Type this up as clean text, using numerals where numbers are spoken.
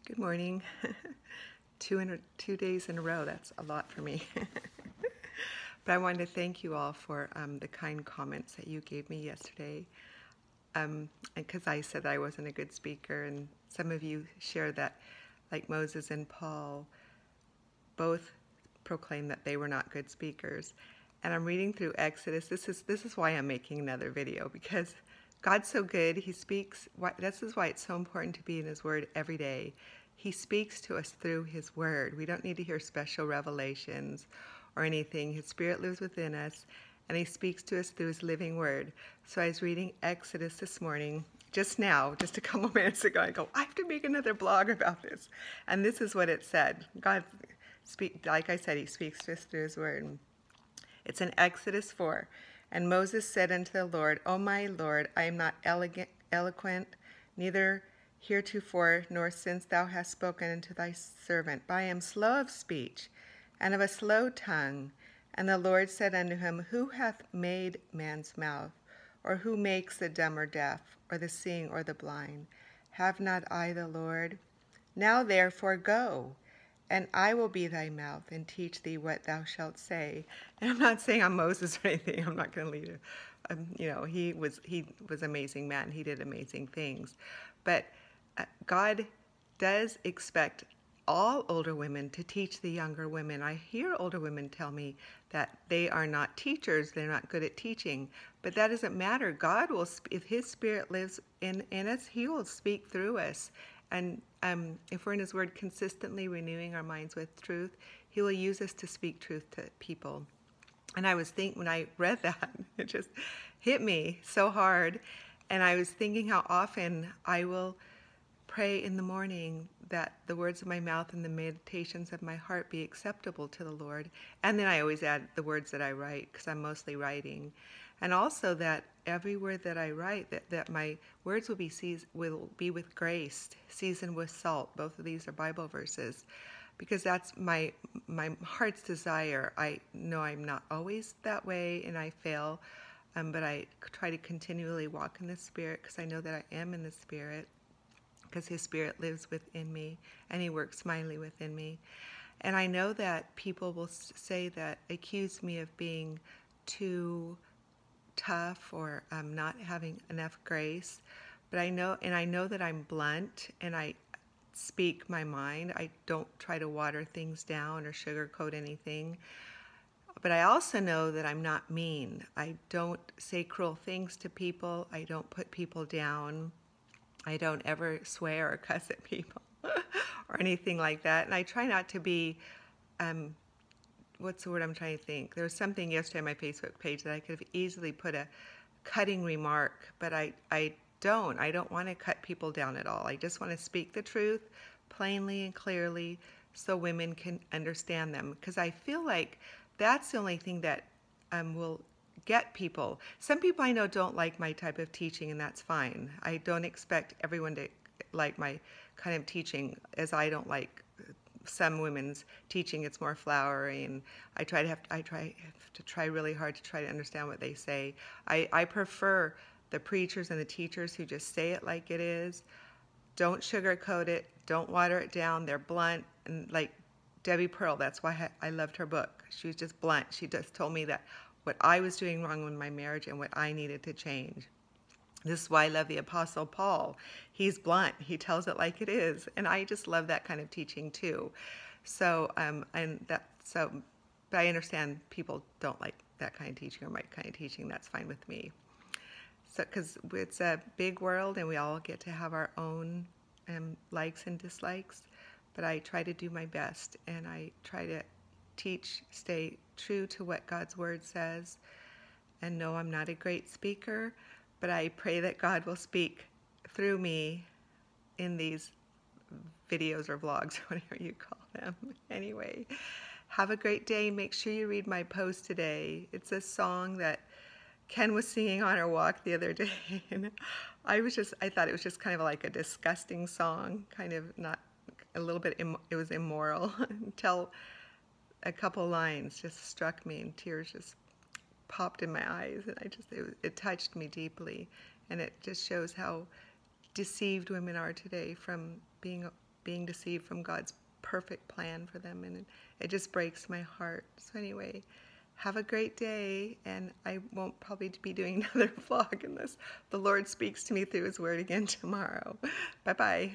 Good morning. 2 days in a row, that's a lot for me. But I wanted to thank you all for the kind comments that you gave me yesterday. Because I said I wasn't a good speaker, and some of you shared that, like Moses and Paul, both proclaimed that they were not good speakers. And I'm reading through Exodus. This is why I'm making another video, because God's so good. He speaks. This is why it's so important to be in His Word every day. He speaks to us through His Word. We don't need to hear special revelations or anything. His Spirit lives within us, and He speaks to us through His living Word. So I was reading Exodus this morning, just now, just a couple minutes ago. I go, I have to make another blog about this. And this is what it said. God like I said, He speaks to us through His Word. It's in Exodus 4. And Moses said unto the Lord, O my Lord, I am not eloquent, neither heretofore, nor since thou hast spoken unto thy servant, but I am slow of speech, and of a slow tongue. And the Lord said unto him, Who hath made man's mouth? Or who makes the dumb or deaf, or the seeing or the blind? Have not I the Lord? Now therefore go, and I will be thy mouth, and teach thee what thou shalt say. And I'm not saying I'm Moses or anything. I'm not going to lead you. He was amazing man. He did amazing things. But God does expect all older women to teach the younger women. I hear older women tell me that they are not teachers, they're not good at teaching. But that doesn't matter. God will, if His Spirit lives in us, He will speak through us. And if we're in His Word consistently renewing our minds with truth, He will use us to speak truth to people. And I was thinking, when I read that, it just hit me so hard. And I was thinking how often I will pray in the morning that the words of my mouth and the meditations of my heart be acceptable to the Lord. And then I always add the words that I write, because I'm mostly writing. And also that every word that I write, that my words will be with grace, seasoned with salt. Both of these are Bible verses, because that's my heart's desire. I know I'm not always that way, and I fail, but I try to continually walk in the Spirit, because I know that I am in the Spirit, because His Spirit lives within me, and He works mightily within me. And I know that people will say that, accuse me of being too tough or not having enough grace, but I know that I'm blunt, and I speak my mind. I don't try to water things down or sugarcoat anything. But I also know that I'm not mean. I don't say cruel things to people. I don't put people down. I don't ever swear or cuss at people or anything like that. And I try not to be, what's the word I'm trying to think? There was something yesterday on my Facebook page that I could have easily put a cutting remark, but I don't. I don't want to cut people down at all. I just want to speak the truth plainly and clearly so women can understand them, because I feel like that's the only thing that will get people. Some people I know don't like my type of teaching, and that's fine. I don't expect everyone to like my kind of teaching, as I don't like some women's teaching. It's more flowery, and I try to try really hard to try to understand what they say. I prefer the preachers and the teachers who just say it like it is. Don't sugarcoat it. Don't water it down. They're blunt, and like Debbie Pearl, that's why I loved her book. She was just blunt. She just told me that what I was doing wrong in my marriage and what I needed to change. This is why I love the Apostle Paul. He's blunt. He tells it like it is. And I just love that kind of teaching too. So, but I understand people don't like that kind of teaching or my kind of teaching. That's fine with me. So, because it's a big world and we all get to have our own likes and dislikes. But I try to do my best, and I try to stay true to what God's Word says. And no, I'm not a great speaker, but I pray that God will speak through me in these videos or vlogs, whatever you call them. Anyway, have a great day. Make sure you read my post today. It's a song that Ken was singing on our walk the other day, and I thought it was just kind of like a disgusting song, kind of not a little bit, it was immoral, until a couple lines just struck me, and tears just popped in my eyes, and it touched me deeply. And it just shows how deceived women are today from being being deceived from God's perfect plan for them, and it just breaks my heart. So anyway, have a great day, and I won't probably be doing another vlog unless the Lord speaks to me through His Word again tomorrow. Bye-bye.